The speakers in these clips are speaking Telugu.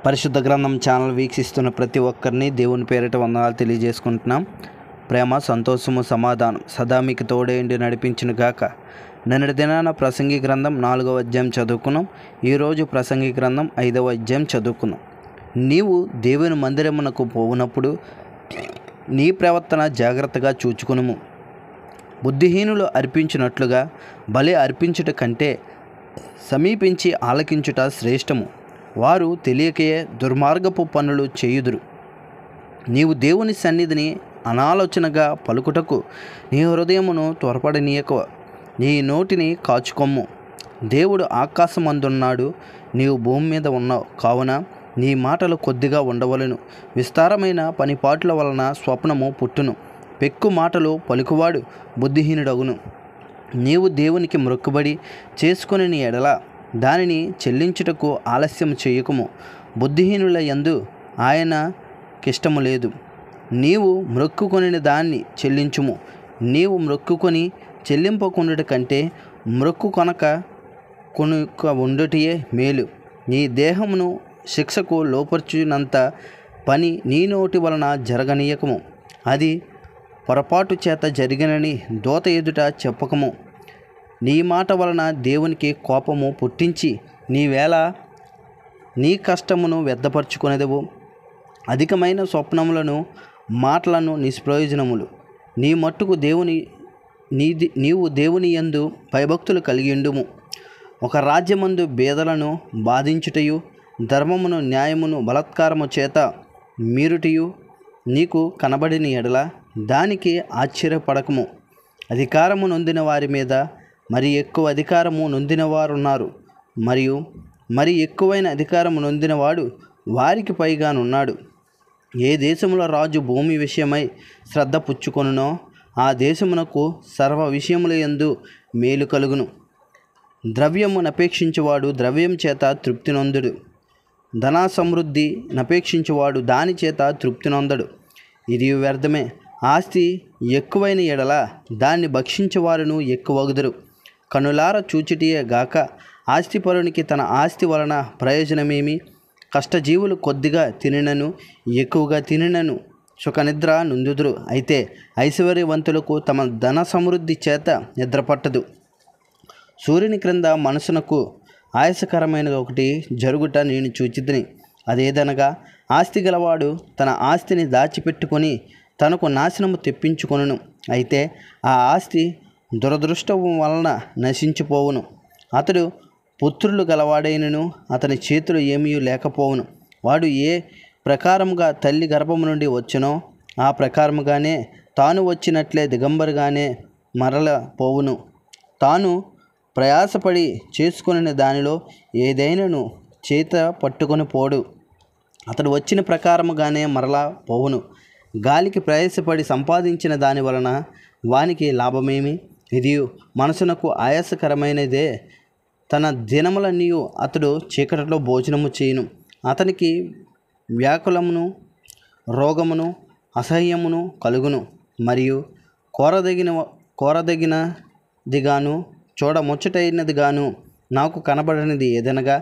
పరిశుద్ధ గ్రంథం ఛానల్ వీక్షిస్తున్న ప్రతి ఒక్కరిని దేవుని పేరిట వందనాలు తెలియజేసుకుంటున్నాం. ప్రేమ, సంతోషము, సమాధానం సదా మీకు తోడేండి నడిపించును గాక. నిన్నటి దినాన ప్రసంగి గ్రంథం 4వ అధ్యాయం చదువుకున్నాం. ఈరోజు ప్రసంగి గ్రంథం 5వ అధ్యాయం చదువుకున్నాం. నీవు దేవుని మందిరమునకు పోవునప్పుడు నీ ప్రవర్తన జాగ్రత్తగా చూచుకునుము. బుద్ధిహీనులు అర్పించినట్లుగా బలి అర్పించుట కంటే సమీపించి ఆలకించుట శ్రేష్టము. వారు తెలియకే దుర్మార్గపు పనులు చేయుదురు. నీవు దేవుని సన్నిధిని అనాలోచనగా పలుకుటకు నీ హృదయమును త్వరపడనీయక నీ నోటిని కాచుకొమ్ము. దేవుడు ఆకాశమందున్నాడు, నీవు భూమి మీద ఉన్నావు కావున నీ మాటలు కొద్దిగా ఉండవలెను. విస్తారమైన పనిపాట్ల వలన స్వప్నము పుట్టును. పెక్కు మాటలు పలుకువాడు బుద్ధిహీనుడగును. నీవు దేవునికి మొక్కుబడి చేసుకుని నీ ఎడల దానిని చెల్లించుటకు ఆలస్యం చేయకుము. బుద్ధిహీనుల యందు ఆయనకిష్టము లేదు. నీవు మొక్కుకొని దాన్ని చెల్లించుము. నీవు మొక్కుకొని చెల్లింపకుండుట కంటే మొక్కుకొనక ఉండుటయే మేలు. నీ దేహమును శిక్షకు లోపర్చునంత పని నీ నోటి వలన జరగనీయకము. అది పొరపాటు చేత జరిగినని దోత ఎదుట చెప్పకము. నీ మాట వలన దేవునికి కోపము పుట్టించి నీవేళ నీ కష్టమును వ్యర్థపరచుకునేదవు. అధికమైన స్వప్నములను మాటలను నిష్ప్రయోజనములు. నీ మట్టుకు నీవు దేవుని యందు భయభక్తులు కలిగి ఉండుము. ఒక రాజ్యమందు బేదలను బాధించుటయు ధర్మమును న్యాయమును బలాత్కారము చేత మీరుటయు నీకు కనబడిన ఎడల దానికి ఆశ్చర్యపడకము. అధికారము నొందిన వారి మీద మరి ఎక్కువ అధికారము నొందినవారున్నారు, మరియు మరి ఎక్కువైన అధికారము నొందినవాడు వారికి పైగానున్నాడు. ఏ దేశముల రాజు భూమి విషయమై శ్రద్ధ పుచ్చుకొనునో ఆ దేశమునకు సర్వ విషయముల యందు మేలు కలుగును. ద్రవ్యము నపేక్షించువాడు ద్రవ్యం చేత తృప్తి నొందుడు. ధన సమృద్ధి నపేక్షించువాడు దాని చేత తృప్తి నొందడు. ఇది వ్యర్థమే. ఆస్తి ఎక్కువైన ఎడల దాన్ని భక్షించేవారును ఎక్కువగుదురు. కనులార చూచుటియే గాక ఆస్తిపరునికి తన ఆస్తి వలన ప్రయోజనమేమి? కష్టజీవులు కొద్దిగా తినినను ఎక్కువగా తినినను సుఖనిద్ర నుందుదురు. అయితే ఐశ్వర్యవంతులకు తమ ధన సమృద్ధి చేత నిద్ర పట్టదు. సూర్యుని క్రింద మనసునకు ఆయాసకరమైనది ఒకటి జరుగుట నేను చూచితిని. అదేదనగా ఆస్తి గలవాడు తన ఆస్తిని దాచిపెట్టుకొని తనకు నాశనము తెప్పించుకొనును. అయితే ఆ ఆస్తి దురదృష్టము వలన నశించిపోవును. అతడు పుత్రులు గలవాడైనను అతని చేతులు ఏమీ లేకపోవును. వాడు ఏ ప్రకారముగా తల్లి గర్భము నుండి వచ్చునో ఆ ప్రకారముగానే తాను వచ్చినట్లే దిగంబరుగానే మరల పోవును. తాను ప్రయాసపడి చేసుకుని దానిలో ఏదైనాను చేత పట్టుకొని పోడు. అతడు వచ్చిన ప్రకారముగానే మరలా పోవును. గాలికి ప్రయాసపడి సంపాదించిన దాని వలన వానికి లాభమేమి? ఇది మనసునకు ఆయాసకరమైనదే. తన దినములన్నీ అతడు చీకటిలో భోజనము చేయును. అతనికి వ్యాకులమును రోగమును అసహ్యమును కలుగును. మరియు కోరదగినదిగాను చూడముచ్చటైనదిగాను నాకు కనబడినది ఏదనగా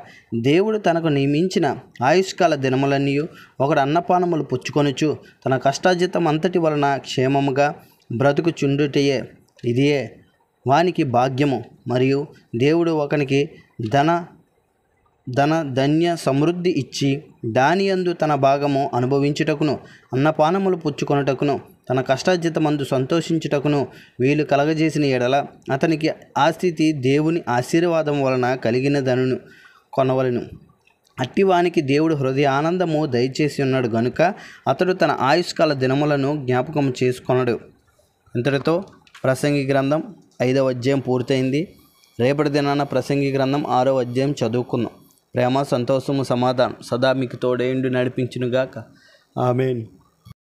దేవుడు తనకు నియమించిన ఆయుష్కాల దినములన్నీ ఒకడు అన్నపానములు పుచ్చుకొనుచు తన కష్టార్జితం అంతటి వలన క్షేమముగా బ్రతుకుచుండుటయే. ఇదియే వానికి భాగ్యము. మరియు దేవుడు ఒకనికి ధన్య సమృద్ధి ఇచ్చి దాని యందు తన భాగము అనుభవించుటకును అన్నపానములు పుచ్చుకొనుటకును తన కష్టార్జితమందు సంతోషించుటకును వీలు కలగజేసిన ఎడల అతనికి ఆ స్థితి దేవుని ఆశీర్వాదం వలన కలిగినదను కొనవలెను. అట్టివానికి దేవుడు హృదయ ఆనందము దయచేసి ఉన్నాడు గనుక అతడు తన ఆయుష్కాల దినములను జ్ఞాపకం చేసుకొనడు. ఇంతటితో ప్రసంగి గ్రంథం 5వ అధ్యాయం పూర్తయింది. రేపటి దినాన ప్రసంగి గ్రంథం 6వ అధ్యాయం చదువుకుందాం. ప్రేమ, సంతోషము, సమాధానం సదా మీకు తోడేండు నడిపించునుగాక. ఆమేన్.